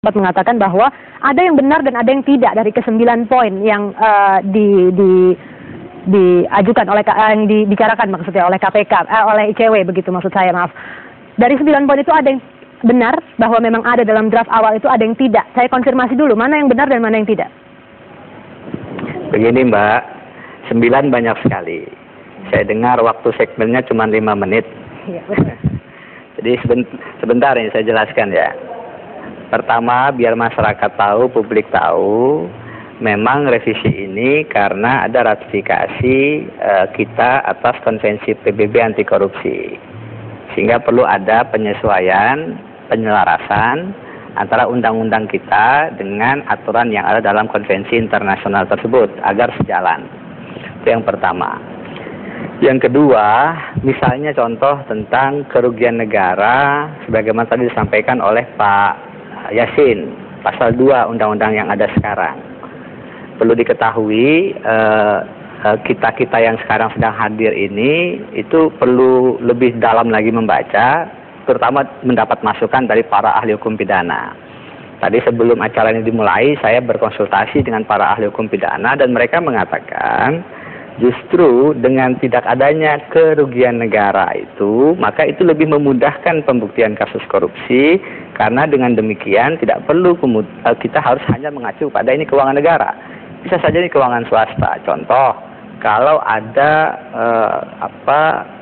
sempat mengatakan bahwa ada yang benar dan ada yang tidak dari ke-9 poin yang diajukan oleh yang dibicarakan maksudnya oleh KPK, oleh ICW begitu maksud saya, maaf. Dari 9 poin itu ada yang benar bahwa memang ada dalam draft awal, itu ada yang tidak. Saya konfirmasi dulu mana yang benar dan mana yang tidak. Begini Mbak, 9 banyak sekali. Saya dengar waktu segmennya cuma 5 menit. Iya, betul. Jadi sebentar ini saya jelaskan ya. Pertama, biar masyarakat tahu, publik tahu, memang revisi ini karena ada ratifikasi kita atas konvensi PBB anti korupsi. Sehingga perlu ada penyesuaian, penyelarasan antara undang-undang kita dengan aturan yang ada dalam konvensi internasional tersebut agar sejalan. Itu yang pertama. Yang kedua, misalnya contoh tentang kerugian negara sebagaimana tadi disampaikan oleh Pak Yasin, pasal 2 undang-undang yang ada sekarang. Perlu diketahui kita-kita yang sekarang sedang hadir ini itu perlu lebih dalam lagi membaca, terutama mendapat masukan dari para ahli hukum pidana. Tadi sebelum acara ini dimulai, saya berkonsultasi dengan para ahli hukum pidana dan mereka mengatakan justru dengan tidak adanya kerugian negara itu, maka itu lebih memudahkan pembuktian kasus korupsi, karena dengan demikian tidak perlu kita harus hanya mengacu pada ini keuangan negara. Bisa saja ini keuangan swasta. Contoh, kalau ada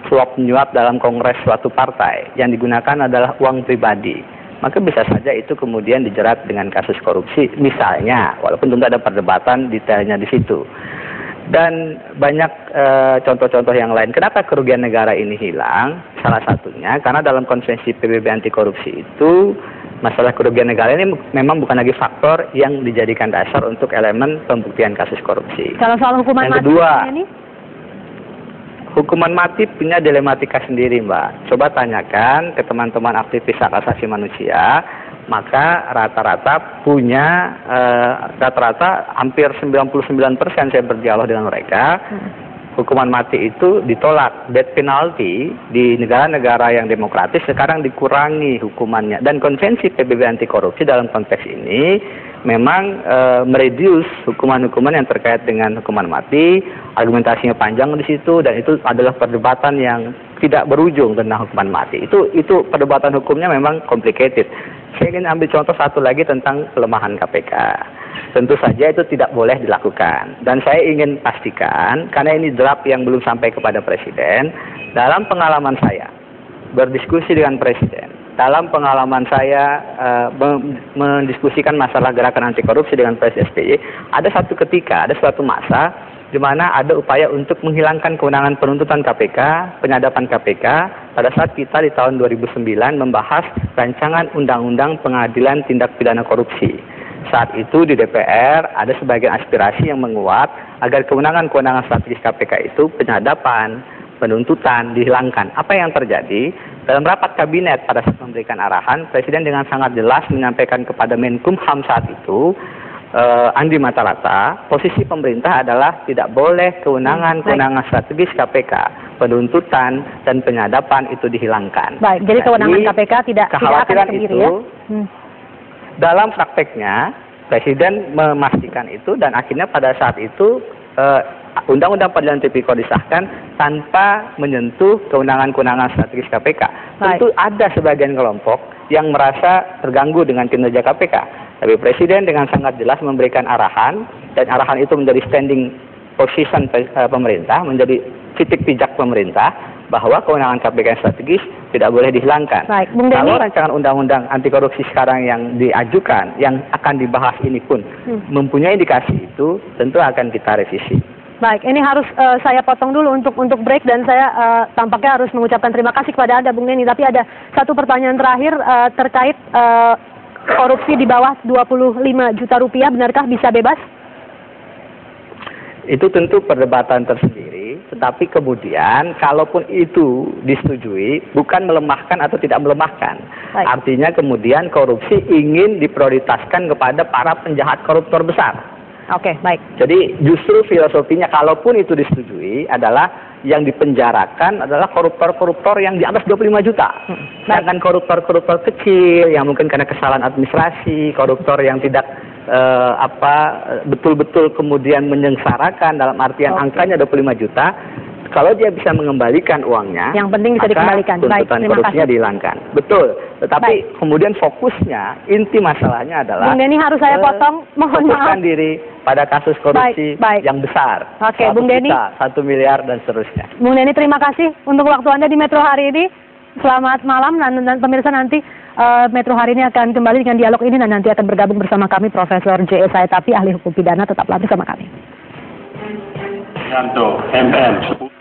suap menyuap dalam kongres suatu partai yang digunakan adalah uang pribadi, maka bisa saja itu kemudian dijerat dengan kasus korupsi misalnya, walaupun tentu ada perdebatan detailnya di situ. Dan banyak contoh-contoh yang lain. Kenapa kerugian negara ini hilang? Salah satunya karena dalam konvensi PBB anti korupsi itu masalah kerugian negara ini memang bukan lagi faktor yang dijadikan dasar untuk elemen pembuktian kasus korupsi. Kalau soal hukuman yang kedua, hukuman mati punya dilematika sendiri, Mbak. Coba tanyakan ke teman-teman aktivis hak asasi manusia, maka rata-rata punya hampir 99% saya berdialog dengan mereka, hukuman mati itu ditolak. Death penalty di negara-negara yang demokratis sekarang dikurangi hukumannya, dan konvensi PBB anti korupsi dalam konteks ini memang mereduce hukuman-hukuman yang terkait dengan hukuman mati. Argumentasinya panjang di situ, dan itu adalah perdebatan yang tidak berujung tentang hukuman mati. Itu perdebatan hukumnya memang complicated. Saya ingin ambil contoh satu lagi tentang pelemahan KPK. Tentu saja itu tidak boleh dilakukan. Dan saya ingin pastikan, karena ini draft yang belum sampai kepada Presiden, dalam pengalaman saya berdiskusi dengan Presiden, dalam pengalaman saya mendiskusikan masalah gerakan anti korupsi dengan Presiden SBY, ada satu ketika, ada suatu masa di mana ada upaya untuk menghilangkan kewenangan penuntutan KPK, penyadapan KPK, pada saat kita di tahun 2009 membahas rancangan undang-undang pengadilan tindak pidana korupsi. Saat itu di DPR ada sebagian aspirasi yang menguat agar kewenangan-kewenangan strategis KPK itu penyadapan, penuntutan dihilangkan. Apa yang terjadi? Dalam rapat kabinet pada saat memberikan arahan, Presiden dengan sangat jelas menyampaikan kepada Menkumham saat itu, Andi Matalata, posisi pemerintah adalah tidak boleh kewenangan-kewenangan strategis KPK, penuntutan dan penyadapan itu dihilangkan. Baik, jadi kewenangan KPK tidak akan sendiri ya? Dalam prakteknya, Presiden memastikan itu, dan akhirnya pada saat itu Undang-Undang Peradilan Tipikor disahkan tanpa menyentuh kewenangan-kewenangan strategis KPK. Tentu ada sebagian kelompok yang merasa terganggu dengan kinerja KPK. Tapi Presiden dengan sangat jelas memberikan arahan, dan arahan itu menjadi standing position pemerintah, menjadi titik pijak pemerintah, bahwa kewenangan KPK yang strategis tidak boleh dihilangkan. Baik, kalau rancangan undang-undang anti korupsi sekarang yang diajukan, yang akan dibahas ini pun mempunyai indikasi itu, tentu akan kita revisi. Baik, ini harus saya potong dulu untuk break, dan saya tampaknya harus mengucapkan terima kasih kepada Anda, Bung Neni. Tapi ada satu pertanyaan terakhir terkait korupsi di bawah 25 juta rupiah, benarkah bisa bebas? Itu tentu perdebatan tersendiri, tetapi kemudian kalaupun itu disetujui, bukan melemahkan atau tidak melemahkan. Baik. Artinya kemudian korupsi ingin diprioritaskan kepada para penjahat koruptor besar. Oke, baik. Jadi justru filosofinya kalaupun itu disetujui adalah yang dipenjarakan adalah koruptor-koruptor yang di atas 25 juta. Sedangkan koruptor-koruptor kecil yang mungkin karena kesalahan administrasi, koruptor yang tidak betul-betul kemudian menyengsarakan dalam artian angkanya 25 juta, kalau dia bisa mengembalikan uangnya, yang penting bisa dikembalikan. Baik, tuntutan terima korupsinya kasih. dihilangkan. Betul. Tetapi kemudian fokusnya, inti masalahnya adalah Bung Denny harus saya potong, mohon maaf. fokuskan diri pada kasus korupsi Baik. yang besar. Oke, Bung Denny. 1 miliar dan seterusnya. Bung Denny, terima kasih untuk waktu Anda di Metro hari ini. Selamat malam dan pemirsa, nanti Metro hari ini akan kembali dengan dialog ini dan nanti akan bergabung bersama kami Profesor J.E. Saetapi, ahli hukum pidana. Tetaplah bersama kami. Yanto, MM 10.